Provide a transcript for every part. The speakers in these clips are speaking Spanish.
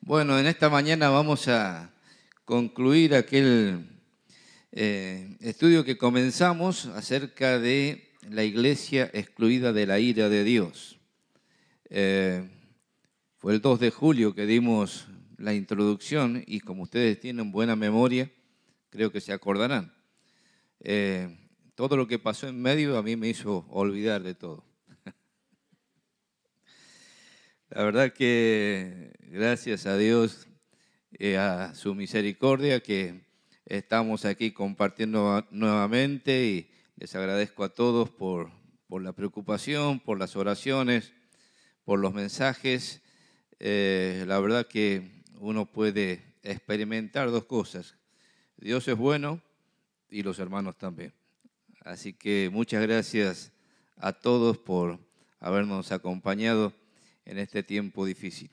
Bueno, en esta mañana vamos a concluir aquel estudio que comenzamos acerca de la iglesia excluida de la ira de Dios. Fue el 2 de julio que dimos la introducción y como ustedes tienen buena memoria, creo que se acordarán. Todo lo que pasó en medio a mí me hizo olvidar de todo. La verdad que gracias a Dios, a su misericordia, que estamos aquí compartiendo nuevamente y les agradezco a todos por la preocupación, por las oraciones, por los mensajes. La verdad que uno puede experimentar dos cosas. Dios es bueno y los hermanos también. Así que muchas gracias a todos por habernos acompañado en este tiempo difícil.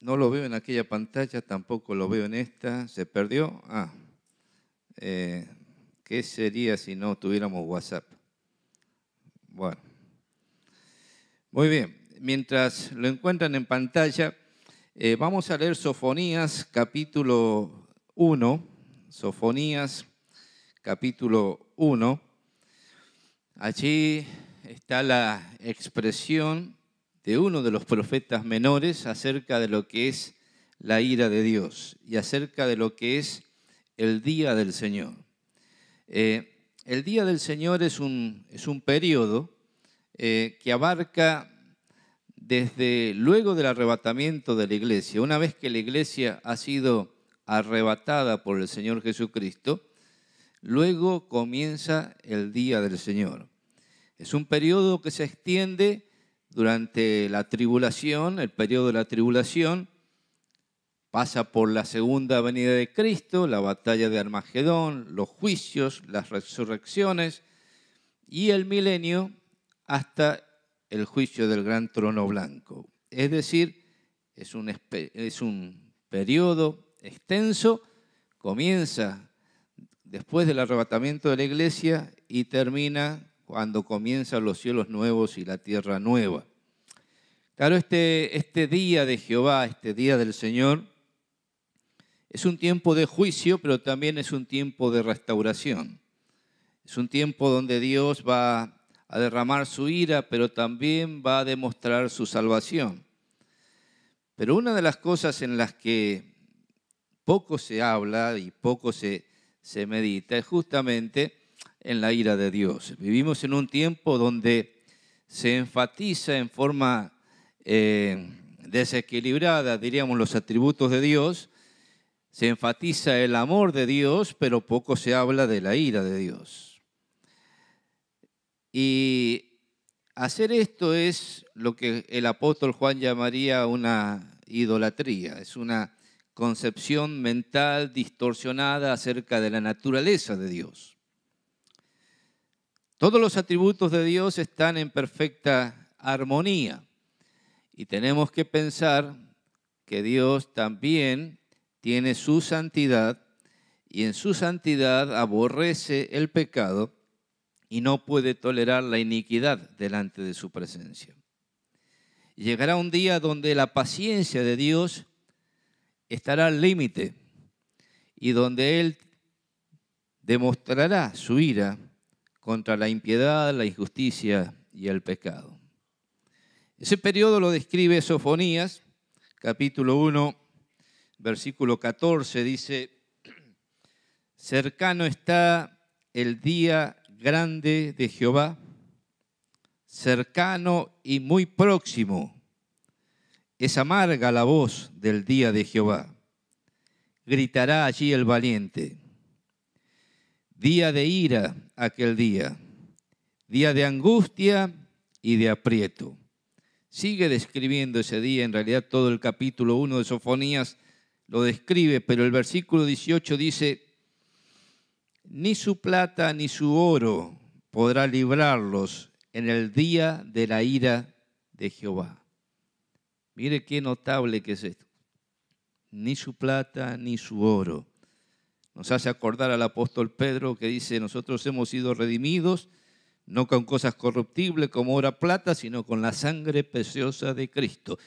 No lo veo en aquella pantalla, tampoco lo veo en esta. ¿Se perdió? ¿Qué sería si no tuviéramos WhatsApp? Bueno, muy bien. Mientras lo encuentran en pantalla, vamos a leer Sofonías capítulo 1. Sofonías capítulo 1. Allí está la expresión de uno de los profetas menores acerca de lo que es la ira de Dios y acerca de lo que es el día del Señor. El día del Señor es un periodo que abarca desde luego del arrebatamiento de la iglesia. Una vez que la iglesia ha sido arrebatada por el Señor Jesucristo, luego comienza el día del Señor. Es un periodo que se extiende durante la tribulación, el periodo de la tribulación, pasa por la segunda venida de Cristo, la batalla de Armagedón, los juicios, las resurrecciones y el milenio hasta el juicio del gran trono blanco. Es decir, es un periodo extenso, comienza después del arrebatamiento de la iglesia y termina cuando comienzan los cielos nuevos y la tierra nueva. Claro, este día de Jehová, este día del Señor, es un tiempo de juicio, pero también es un tiempo de restauración. Es un tiempo donde Dios va a derramar su ira, pero también va a demostrar su salvación. Pero una de las cosas en las que poco se habla y poco se medita es justamente en la ira de Dios. Vivimos en un tiempo donde se enfatiza en forma desequilibrada, diríamos, los atributos de Dios. Se enfatiza el amor de Dios, pero poco se habla de la ira de Dios. Y hacer esto es lo que el apóstol Juan llamaría una idolatría. Es una concepción mental distorsionada acerca de la naturaleza de Dios. Todos los atributos de Dios están en perfecta armonía y tenemos que pensar que Dios también tiene su santidad y en su santidad aborrece el pecado y no puede tolerar la iniquidad delante de su presencia. Llegará un día donde la paciencia de Dios estará al límite y donde Él demostrará su ira contra la impiedad, la injusticia y el pecado. Ese periodo lo describe Sofonías, capítulo 1, versículo 14, dice: cercano está el día grande de Jehová, cercano y muy próximo. Es amarga la voz del día de Jehová. Gritará allí el valiente. Día de ira aquel día, día de angustia y de aprieto. Sigue describiendo ese día, en realidad todo el capítulo 1 de Sofonías lo describe, pero el versículo 18 dice: ni su plata ni su oro podrá librarlos en el día de la ira de Jehová. Mire qué notable que es esto. Ni su plata ni su oro. Nos hace acordar al apóstol Pedro que dice: nosotros hemos sido redimidos no con cosas corruptibles como oro o plata, sino con la sangre preciosa de Cristo.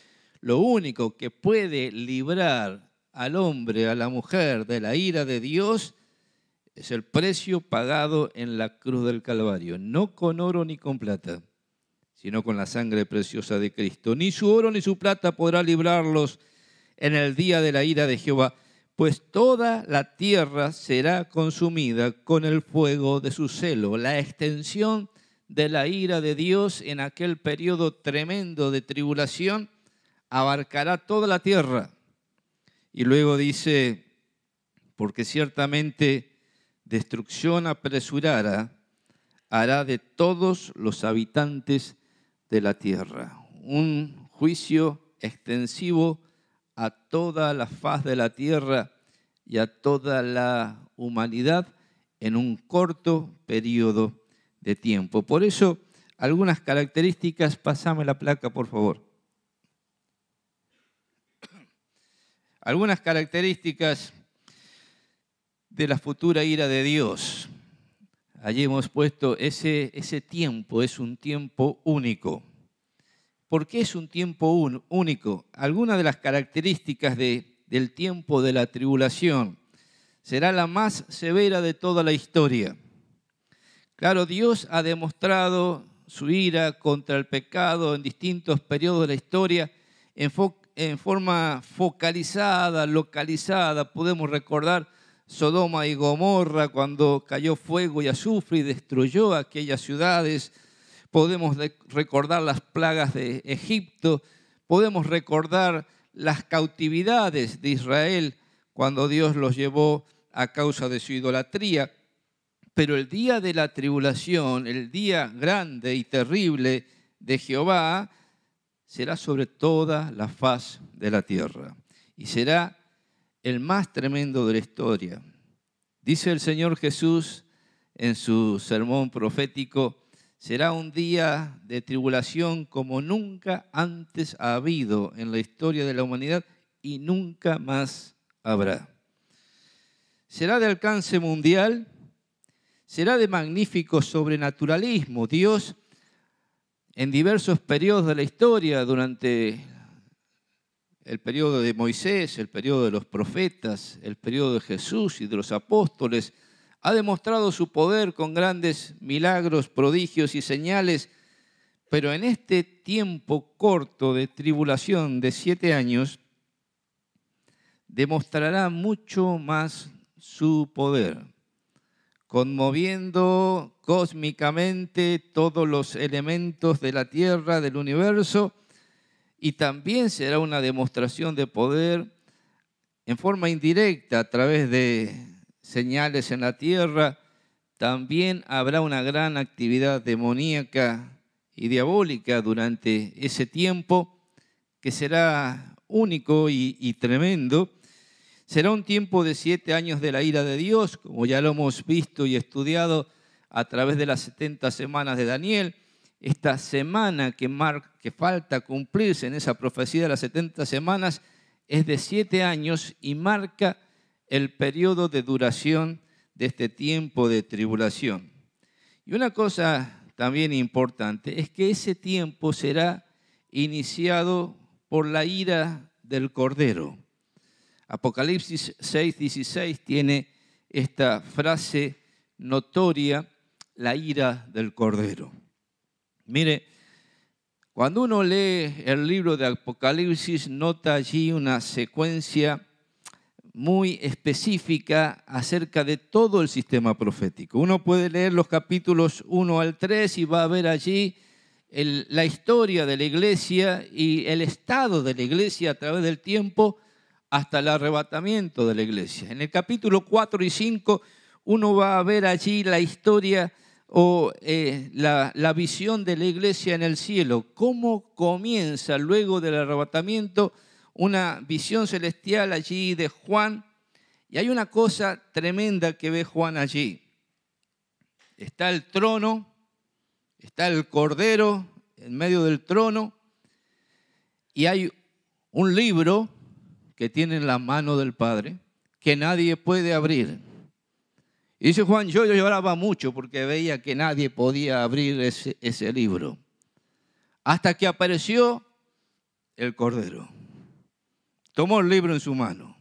Lo único que puede librar al hombre, a la mujer de la ira de Dios es el precio pagado en la cruz del Calvario, no con oro ni con plata, sino con la sangre preciosa de Cristo. Ni su oro ni su plata podrá librarlos en el día de la ira de Jehová, pues toda la tierra será consumida con el fuego de su celo. La extensión de la ira de Dios en aquel periodo tremendo de tribulación abarcará toda la tierra. Y luego dice, porque ciertamente destrucción apresurada hará de todos los habitantes de la tierra. Un juicio extensivo a toda la faz de la tierra y a toda la humanidad en un corto periodo de tiempo. Por eso, algunas características, pásame la placa, por favor. Algunas características de la futura ira de Dios. Allí hemos puesto ese tiempo, es un tiempo único. ¿Por qué es un tiempo único? Algunas de las características del tiempo de la tribulación será la más severa de toda la historia. Claro, Dios ha demostrado su ira contra el pecado en distintos periodos de la historia en forma focalizada, localizada. Podemos recordar Sodoma y Gomorra cuando cayó fuego y azufre y destruyó aquellas ciudades. Podemos recordar las plagas de Egipto. Podemos recordar las cautividades de Israel cuando Dios los llevó a causa de su idolatría. Pero el día de la tribulación, el día grande y terrible de Jehová, será sobre toda la faz de la tierra y será el más tremendo de la historia. Dice el Señor Jesús en su sermón profético, será un día de tribulación como nunca antes ha habido en la historia de la humanidad y nunca más habrá. Será de alcance mundial, será de magnífico sobrenaturalismo. Dios, en diversos periodos de la historia, durante el periodo de Moisés, el periodo de los profetas, el periodo de Jesús y de los apóstoles, ha demostrado su poder con grandes milagros, prodigios y señales, pero en este tiempo corto de tribulación de 7 años, demostrará mucho más su poder, conmoviendo cósmicamente todos los elementos de la tierra, del universo, y también será una demostración de poder en forma indirecta a través de señales en la tierra. También habrá una gran actividad demoníaca y diabólica durante ese tiempo que será único y tremendo. Será un tiempo de 7 años de la ira de Dios, como ya lo hemos visto y estudiado a través de las 70 semanas de Daniel. Esta semana que falta cumplirse en esa profecía de las 70 semanas es de 7 años y marca el periodo de duración de este tiempo de tribulación. Y una cosa también importante es que ese tiempo será iniciado por la ira del Cordero. Apocalipsis 6:16 tiene esta frase notoria, la ira del Cordero. Mire, cuando uno lee el libro de Apocalipsis, nota allí una secuencia muy específica acerca de todo el sistema profético. Uno puede leer los capítulos 1 al 3 y va a ver allí la historia de la iglesia y el estado de la iglesia a través del tiempo hasta el arrebatamiento de la iglesia. En el capítulo 4 y 5 uno va a ver allí la historia o la visión de la iglesia en el cielo, cómo comienza luego del arrebatamiento una visión celestial allí de Juan. Y hay una cosa tremenda que ve Juan allí. Está el trono, está el Cordero en medio del trono y hay un libro que tiene en la mano del Padre que nadie puede abrir. Y dice Juan, yo lloraba mucho porque veía que nadie podía abrir ese libro. Hasta que apareció el Cordero. Tomó el libro en su mano.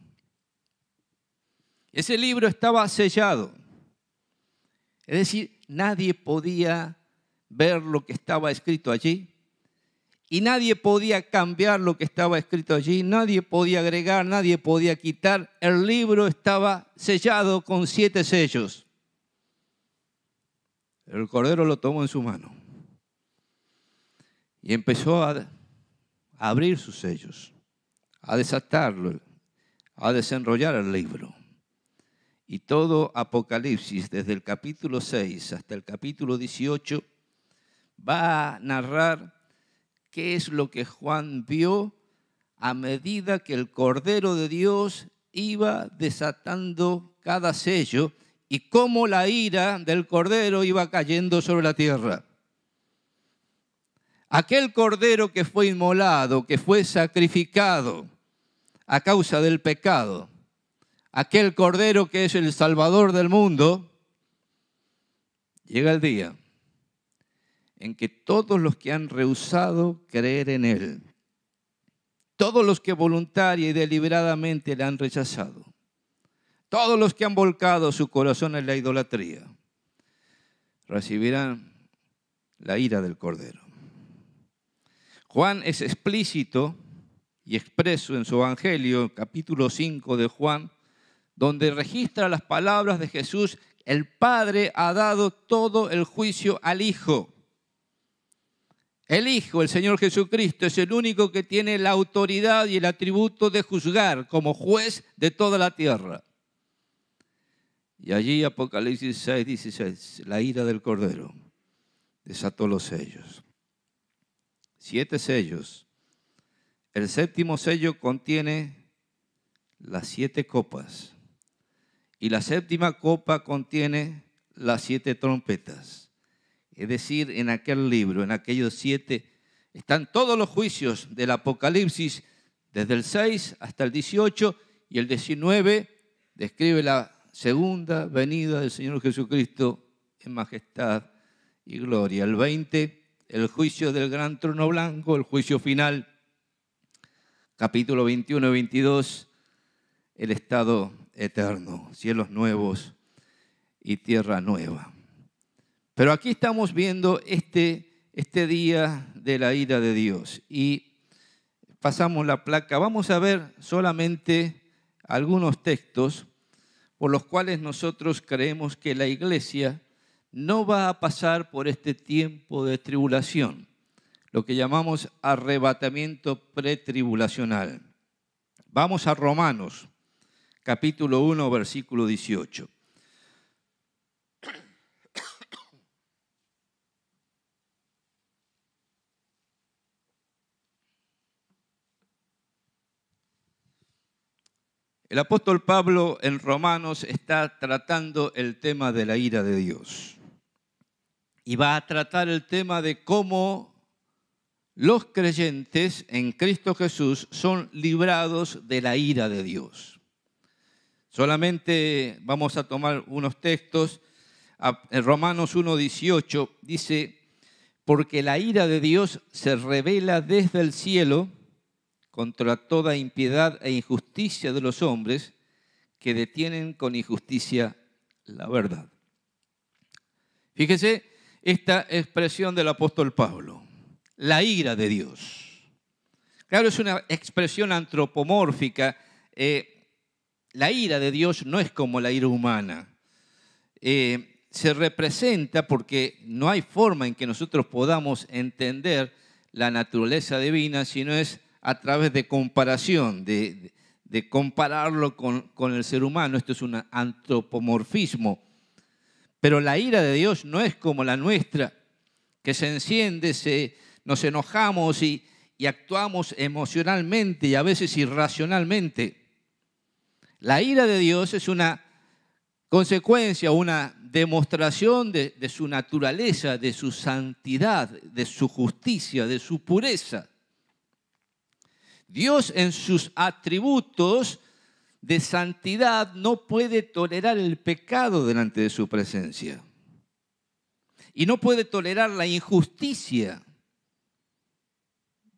Ese libro estaba sellado. Es decir, nadie podía ver lo que estaba escrito allí. Y nadie podía cambiar lo que estaba escrito allí. Nadie podía agregar, nadie podía quitar. El libro estaba sellado con 7 sellos. El Cordero lo tomó en su mano. Y empezó a abrir sus sellos, a desatarlo, a desenrollar el libro. Y todo Apocalipsis, desde el capítulo 6 hasta el capítulo 18, va a narrar qué es lo que Juan vio a medida que el Cordero de Dios iba desatando cada sello y cómo la ira del Cordero iba cayendo sobre la tierra. Aquel Cordero que fue inmolado, que fue sacrificado a causa del pecado, aquel Cordero que es el Salvador del mundo, llega el día en que todos los que han rehusado creer en Él, todos los que voluntaria y deliberadamente le han rechazado, todos los que han volcado su corazón en la idolatría, recibirán la ira del Cordero. Juan es explícito y expreso en su Evangelio, capítulo 5 de Juan, donde registra las palabras de Jesús: el Padre ha dado todo el juicio al Hijo. El Hijo, el Señor Jesucristo, es el único que tiene la autoridad y el atributo de juzgar como juez de toda la tierra. Y allí Apocalipsis 6 dice, la ira del Cordero desató los sellos. 7 sellos. El 7º sello contiene las 7 copas. Y la 7ª copa contiene las 7 trompetas. Es decir, en aquel libro, en aquellos 7, están todos los juicios del Apocalipsis, desde el 6 hasta el 18, y el 19 describe la segunda venida del Señor Jesucristo en majestad y gloria. El 20, el juicio del gran trono blanco, el juicio final. Capítulo 21 y 22, el estado eterno, cielos nuevos y tierra nueva. Pero aquí estamos viendo este día de la ira de Dios y pasamos la placa. Vamos a ver solamente algunos textos por los cuales nosotros creemos que la iglesia no va a pasar por este tiempo de tribulación, lo que llamamos arrebatamiento pretribulacional. Vamos a Romanos, capítulo 1, versículo 18. El apóstol Pablo en Romanos está tratando el tema de la ira de Dios. Y va a tratar el tema de cómo los creyentes en Cristo Jesús son librados de la ira de Dios. Solamente vamos a tomar unos textos. En Romanos 1:18 dice, porque la ira de Dios se revela desde el cielo contra toda impiedad e injusticia de los hombres que detienen con injusticia la verdad. Fíjese esta expresión del apóstol Pablo, la ira de Dios. Claro, es una expresión antropomórfica. La ira de Dios no es como la ira humana. Se representa porque no hay forma en que nosotros podamos entender la naturaleza divina, sino es a través de comparación, de compararlo con el ser humano. Esto es un antropomorfismo. Pero la ira de Dios no es como la nuestra, que se enciende, nos enojamos y actuamos emocionalmente y a veces irracionalmente. La ira de Dios es una consecuencia, una demostración de su naturaleza, de su santidad, de su justicia, de su pureza. Dios en sus atributos de santidad no puede tolerar el pecado delante de su presencia. Y no puede tolerar la injusticia,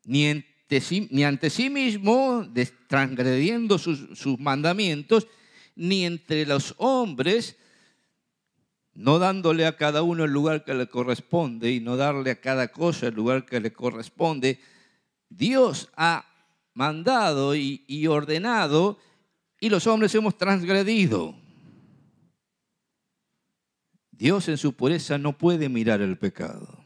ni ante sí mismo, transgrediendo sus mandamientos, ni entre los hombres, no dándole a cada uno el lugar que le corresponde y no darle a cada cosa el lugar que le corresponde. Dios ha mandado y ordenado, y los hombres hemos transgredido. Dios en su pureza no puede mirar el pecado.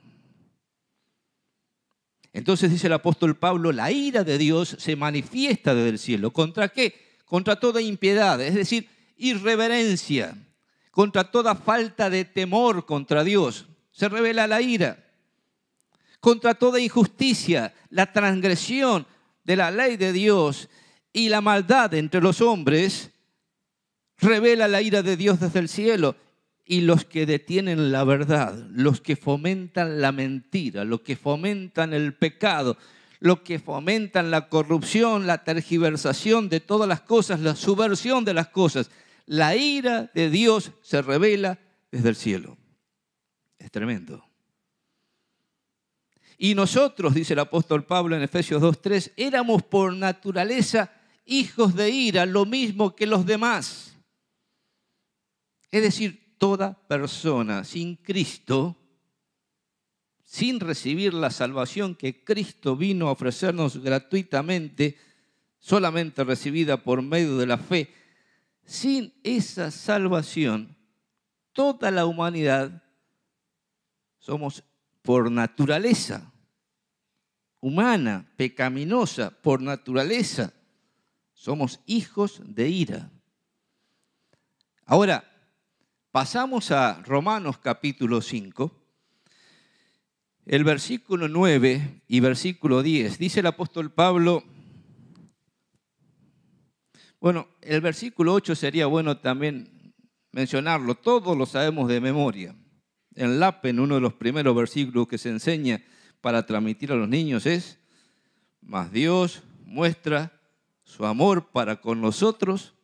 Entonces dice el apóstol Pablo, la ira de Dios se manifiesta desde el cielo. ¿Contra qué? Contra toda impiedad, es decir, irreverencia, contra toda falta de temor contra Dios. Se revela la ira. Contra toda injusticia, la transgresión de la ley de Dios y la maldad entre los hombres, revela la ira de Dios desde el cielo. Y los que detienen la verdad, los que fomentan la mentira, los que fomentan el pecado, los que fomentan la corrupción, la tergiversación de todas las cosas, la subversión de las cosas, la ira de Dios se revela desde el cielo. Es tremendo. Y nosotros, dice el apóstol Pablo en Efesios 2:3, éramos por naturaleza hijos de ira, lo mismo que los demás. Es decir, toda persona sin Cristo, sin recibir la salvación que Cristo vino a ofrecernos gratuitamente, solamente recibida por medio de la fe, sin esa salvación, toda la humanidad somos por naturaleza humana, pecaminosa, por naturaleza, somos hijos de ira. Ahora, pasamos a Romanos capítulo 5, el versículo 9 y versículo 10. Dice el apóstol Pablo, bueno, el versículo 8 sería bueno también mencionarlo, todos lo sabemos de memoria. En Lapen, uno de los primeros versículos que se enseña para transmitir a los niños es, mas Dios muestra su amor para con nosotros.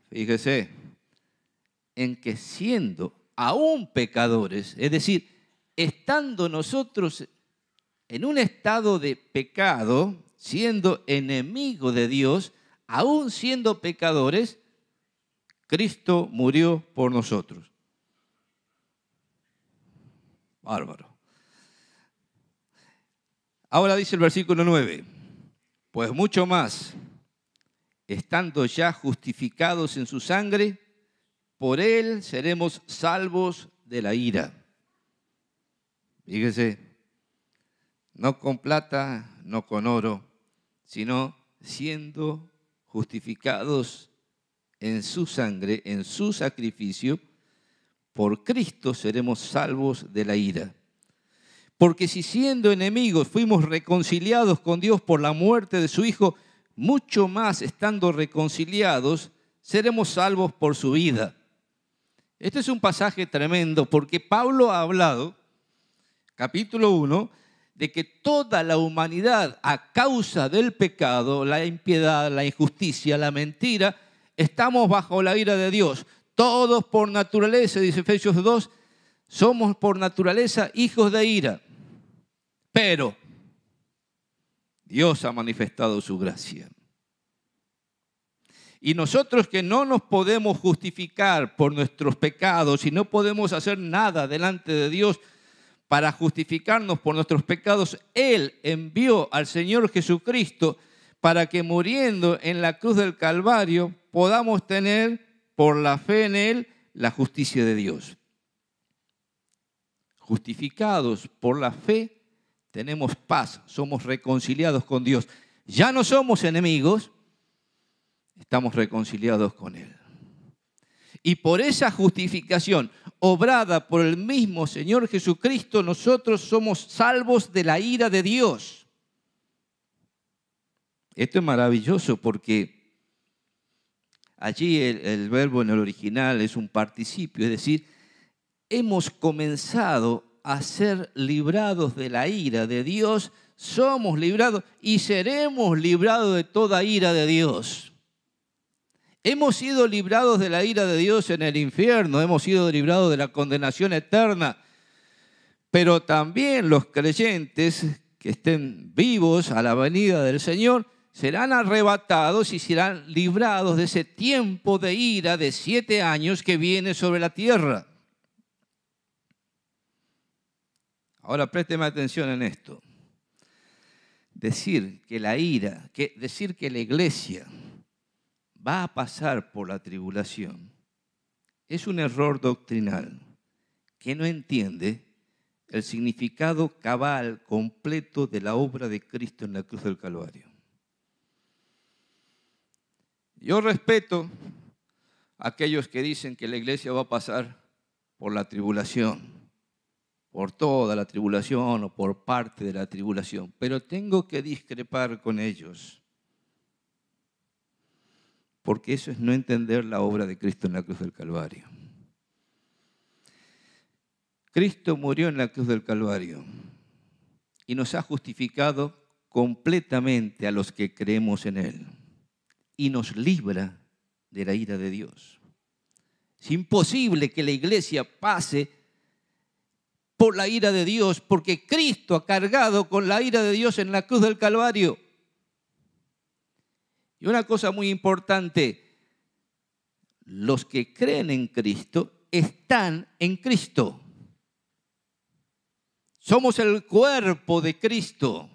Fíjese, en que siendo aún pecadores, es decir, estando nosotros en un estado de pecado, siendo enemigo de Dios, aún siendo pecadores, Cristo murió por nosotros. Bárbaro. Ahora dice el versículo 9, pues mucho más, estando ya justificados en su sangre, por él seremos salvos de la ira. Fíjese, no con plata, no con oro, sino siendo justificados en su sangre, en su sacrificio, por Cristo seremos salvos de la ira. Porque si siendo enemigos fuimos reconciliados con Dios por la muerte de su Hijo, mucho más estando reconciliados, seremos salvos por su vida. Este es un pasaje tremendo porque Pablo ha hablado, capítulo 1, de que toda la humanidad a causa del pecado, la impiedad, la injusticia, la mentira, estamos bajo la ira de Dios. Todos por naturaleza, dice Efesios 2, somos por naturaleza hijos de ira. Pero Dios ha manifestado su gracia. Y nosotros que no nos podemos justificar por nuestros pecados y no podemos hacer nada delante de Dios para justificarnos por nuestros pecados, Él envió al Señor Jesucristo para que muriendo en la cruz del Calvario podamos tener por la fe en Él la justicia de Dios. Justificados por la fe tenemos paz, somos reconciliados con Dios. Ya no somos enemigos, estamos reconciliados con Él. Y por esa justificación obrada por el mismo Señor Jesucristo, nosotros somos salvos de la ira de Dios. Esto es maravilloso porque allí el verbo en el original es un participio, es decir, hemos comenzado a ser librados de la ira de Dios somos librados y seremos librados de toda ira de Dios. Hemos sido librados de la ira de Dios en el infierno, hemos sido librados de la condenación eterna, pero también los creyentes que estén vivos a la venida del Señor serán arrebatados y serán librados de ese tiempo de ira de 7 años que viene sobre la tierra. Ahora présteme atención en esto. Decir que la iglesia va a pasar por la tribulación es un error doctrinal que no entiende el significado cabal, completo de la obra de Cristo en la cruz del Calvario. Yo respeto a aquellos que dicen que la iglesia va a pasar por la tribulación, por toda la tribulación o por parte de la tribulación, pero tengo que discrepar con ellos, porque eso es no entender la obra de Cristo en la cruz del Calvario. Cristo murió en la cruz del Calvario y nos ha justificado completamente a los que creemos en Él y nos libra de la ira de Dios. Es imposible que la iglesia pase por la ira de Dios porque Cristo ha cargado con la ira de Dios en la cruz del Calvario. Y una cosa muy importante, los que creen en Cristo están en Cristo. Somos el cuerpo de Cristo.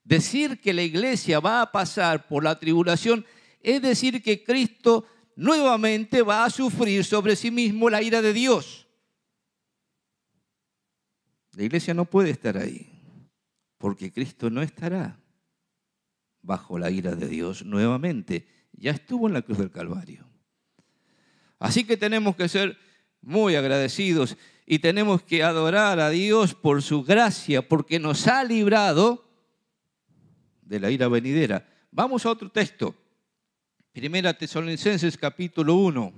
Decir que la iglesia va a pasar por la tribulación es decir que Cristo nuevamente va a sufrir sobre sí mismo la ira de Dios. La iglesia no puede estar ahí, porque Cristo no estará bajo la ira de Dios nuevamente. Ya estuvo en la cruz del Calvario. Así que tenemos que ser muy agradecidos y tenemos que adorar a Dios por su gracia, porque nos ha librado de la ira venidera. Vamos a otro texto. Primera Tesalonicenses capítulo 1.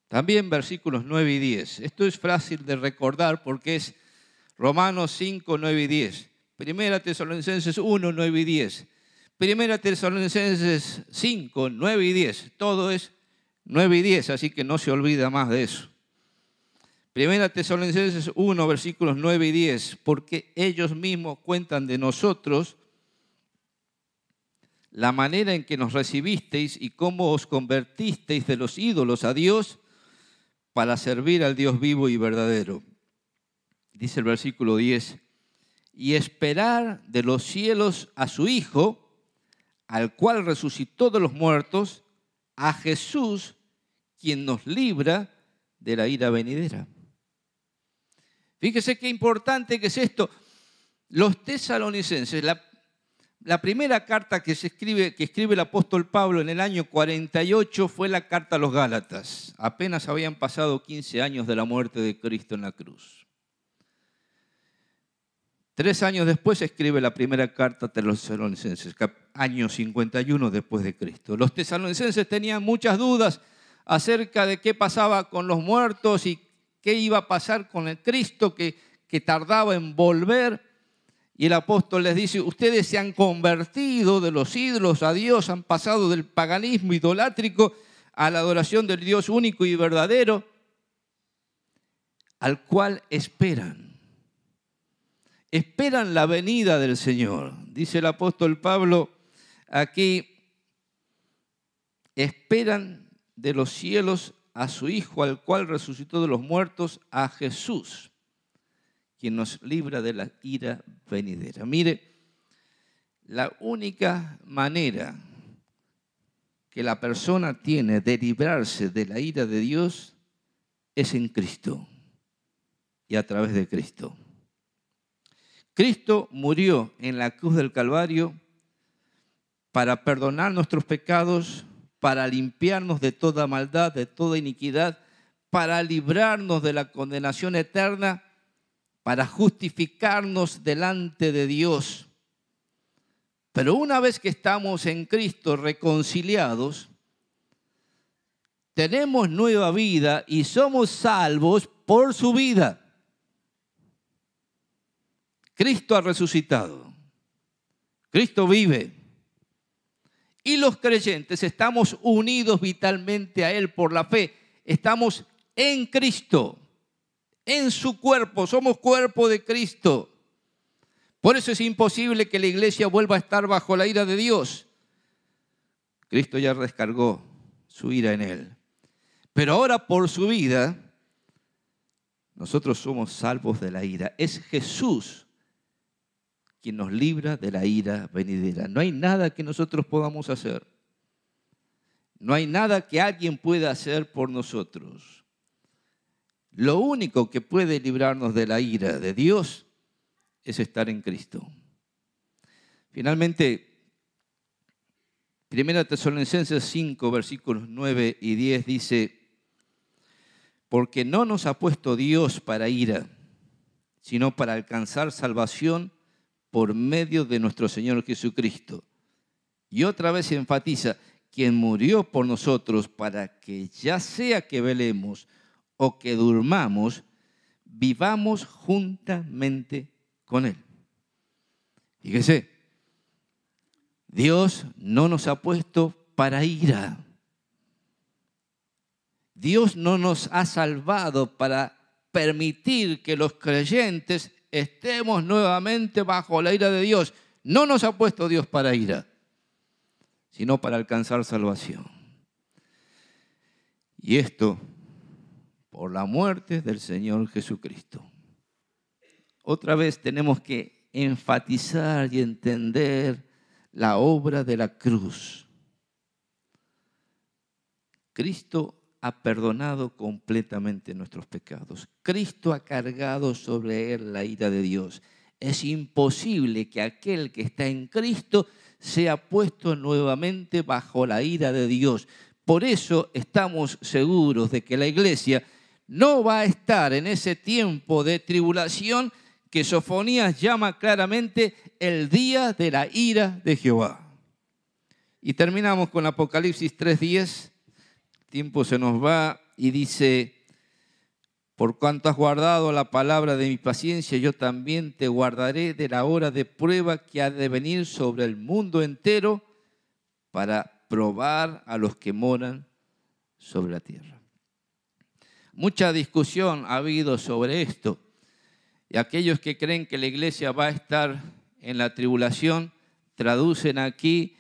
También versículos 9 y 10. Esto es fácil de recordar porque es Romanos 5, 9 y 10. Primera Tesalonicenses 1, 9 y 10. Primera Tesalonicenses 5, 9 y 10. Todo es 9 y 10, así que no se olvida más de eso. Primera Tesalonicenses 1, versículos 9 y 10. Porque ellos mismos cuentan de nosotros la manera en que nos recibisteis y cómo os convertisteis de los ídolos a Dios para servir al Dios vivo y verdadero. Dice el versículo 10, y esperar de los cielos a su Hijo, al cual resucitó de los muertos, a Jesús, quien nos libra de la ira venidera. Fíjese qué importante que es esto. Los tesalonicenses, la primera carta que escribe el apóstol Pablo en el año 48 fue la carta a los Gálatas. Apenas habían pasado 15 años de la muerte de Cristo en la cruz. 3 años después escribe la primera carta a los tesalonicenses, año 51 después de Cristo. Los tesalonicenses tenían muchas dudas acerca de qué pasaba con los muertos y qué iba a pasar con el Cristo que tardaba en volver. Y el apóstol les dice, ustedes se han convertido de los ídolos a Dios, han pasado del paganismo idolátrico a la adoración del Dios único y verdadero, al cual esperan. Esperan la venida del Señor. Dice el apóstol Pablo aquí, esperan de los cielos a su Hijo, al cual resucitó de los muertos, a Jesús, quien nos libra de la ira venidera. Mire, la única manera que la persona tiene de librarse de la ira de Dios es en Cristo y a través de Cristo. Cristo murió en la cruz del Calvario para perdonar nuestros pecados, para limpiarnos de toda maldad, de toda iniquidad, para librarnos de la condenación eterna, para justificarnos delante de Dios. Pero una vez que estamos en Cristo reconciliados, tenemos nueva vida y somos salvos por su vida. Cristo ha resucitado. Cristo vive. Y los creyentes estamos unidos vitalmente a Él por la fe. Estamos en Cristo, en su cuerpo. Somos cuerpo de Cristo. Por eso es imposible que la iglesia vuelva a estar bajo la ira de Dios. Cristo ya descargó su ira en Él. Pero ahora por su vida, nosotros somos salvos de la ira. Es Jesús quien nos libra de la ira venidera. No hay nada que nosotros podamos hacer. No hay nada que alguien pueda hacer por nosotros. Lo único que puede librarnos de la ira de Dios es estar en Cristo. Finalmente, 1 Tesalonicenses 5, versículos 9 y 10 dice: porque no nos ha puesto Dios para ira, sino para alcanzar salvación por medio de nuestro Señor Jesucristo. Y otra vez enfatiza, quien murió por nosotros para que ya sea que velemos o que durmamos, vivamos juntamente con Él. Fíjese, Dios no nos ha puesto para ira. Dios no nos ha salvado para permitir que los creyentes estemos nuevamente bajo la ira de Dios. No nos ha puesto Dios para ira, sino para alcanzar salvación. Y esto por la muerte del Señor Jesucristo. Otra vez tenemos que enfatizar y entender la obra de la cruz. Cristo ha perdonado completamente nuestros pecados. Cristo ha cargado sobre Él la ira de Dios. Es imposible que aquel que está en Cristo sea puesto nuevamente bajo la ira de Dios. Por eso estamos seguros de que la iglesia no va a estar en ese tiempo de tribulación que Sofonías llama claramente el día de la ira de Jehová. Y terminamos con Apocalipsis 3:10. Tiempo se nos va y dice: por cuanto has guardado la palabra de mi paciencia, yo también te guardaré de la hora de prueba que ha de venir sobre el mundo entero para probar a los que moran sobre la tierra. Mucha discusión ha habido sobre esto, y aquellos que creen que la iglesia va a estar en la tribulación traducen aquí: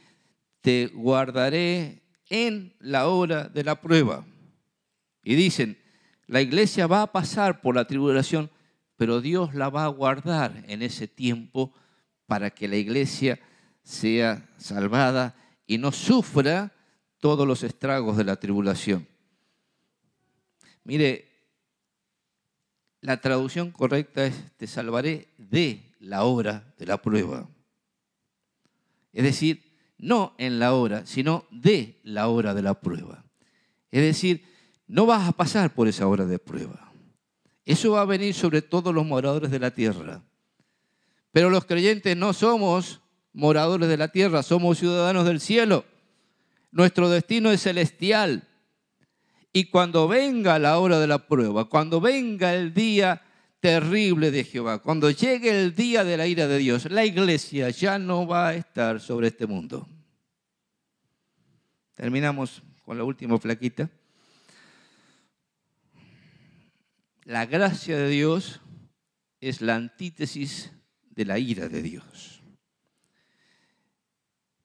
te guardaré en la hora de la prueba. Y dicen, la iglesia va a pasar por la tribulación, pero Dios la va a guardar en ese tiempo para que la iglesia sea salvada y no sufra todos los estragos de la tribulación. Mire, la traducción correcta es: te salvaré de la hora de la prueba. Es decir, no en la hora, sino de la hora de la prueba. Es decir, no vas a pasar por esa hora de prueba. Eso va a venir sobre todos los moradores de la tierra. Pero los creyentes no somos moradores de la tierra, somos ciudadanos del cielo. Nuestro destino es celestial. Y cuando venga la hora de la prueba, cuando venga el día terrible de Jehová, cuando llegue el día de la ira de Dios, la iglesia ya no va a estar sobre este mundo. Terminamos con la última plaquita. La gracia de Dios es la antítesis de la ira de Dios.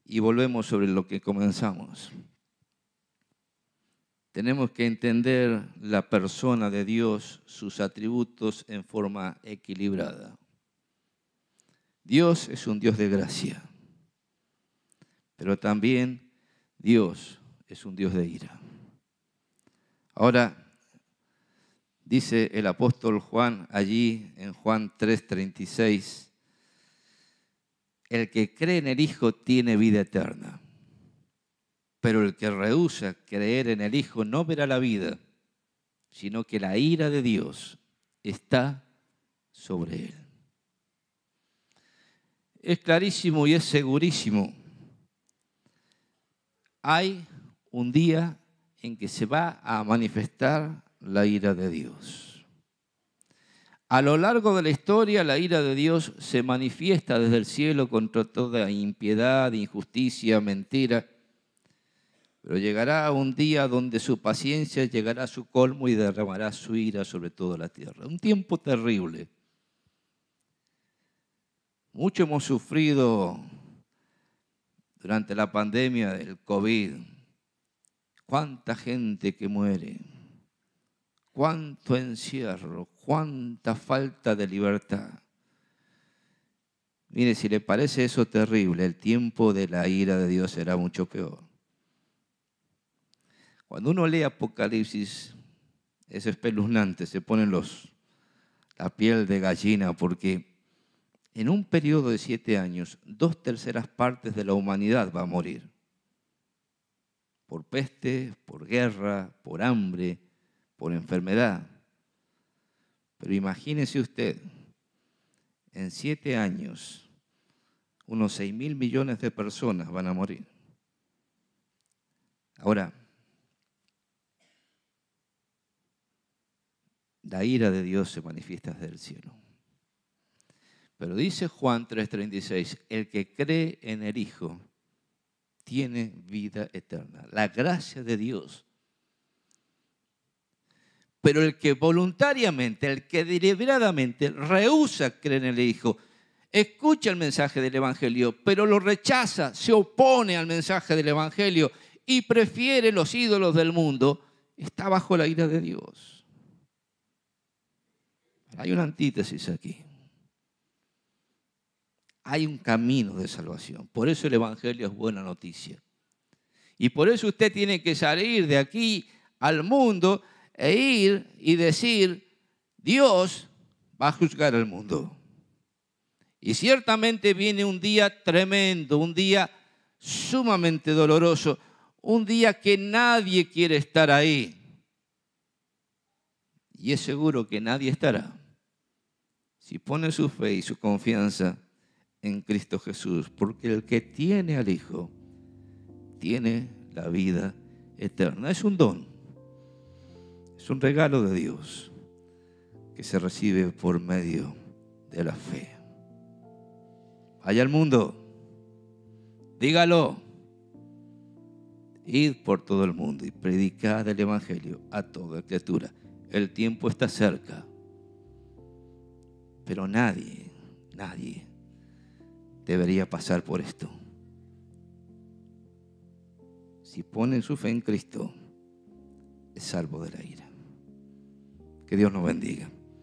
Y volvemos sobre lo que comenzamos. Tenemos que entender la persona de Dios, sus atributos en forma equilibrada. Dios es un Dios de gracia, pero también Dios es un Dios de ira. Ahora, dice el apóstol Juan allí en Juan 3:36, el que cree en el Hijo tiene vida eterna. Pero el que rehúsa creer en el Hijo no verá la vida, sino que la ira de Dios está sobre él. Es clarísimo y es segurísimo. Hay un día en que se va a manifestar la ira de Dios. A lo largo de la historia, la ira de Dios se manifiesta desde el cielo contra toda impiedad, injusticia, mentira. Pero llegará un día donde su paciencia llegará a su colmo y derramará su ira sobre toda la tierra. Un tiempo terrible. Mucho hemos sufrido durante la pandemia del COVID. Cuánta gente que muere. Cuánto encierro, cuánta falta de libertad. Mire, si le parece eso terrible, el tiempo de la ira de Dios será mucho peor. Cuando uno lee Apocalipsis, es espeluznante, se ponen la piel de gallina, porque en un periodo de 7 años, 2/3 partes de la humanidad va a morir. Por peste, por guerra, por hambre, por enfermedad. Pero imagínese usted, en 7 años, unos 6.000 millones de personas van a morir. Ahora, la ira de Dios se manifiesta desde el cielo. Pero dice Juan 3:36, el que cree en el Hijo tiene vida eterna. La gracia de Dios. Pero el que voluntariamente, el que deliberadamente rehúsa creer en el Hijo, escucha el mensaje del Evangelio, pero lo rechaza, se opone al mensaje del Evangelio y prefiere los ídolos del mundo, está bajo la ira de Dios. Hay una antítesis aquí. Hay un camino de salvación. Por eso el Evangelio es buena noticia. Y por eso usted tiene que salir de aquí al mundo e ir y decir, Dios va a juzgar al mundo. Y ciertamente viene un día tremendo, un día sumamente doloroso, un día que nadie quiere estar ahí. Y es seguro que nadie estará si pone su fe y su confianza en Cristo Jesús, porque el que tiene al Hijo tiene la vida eterna. Es un don, es un regalo de Dios que se recibe por medio de la fe. Vaya al mundo, dígalo, id por todo el mundo y predicad el Evangelio a toda criatura. El tiempo está cerca, pero nadie debería pasar por esto. Si ponen su fe en Cristo, es salvo de la ira. Que Dios nos bendiga.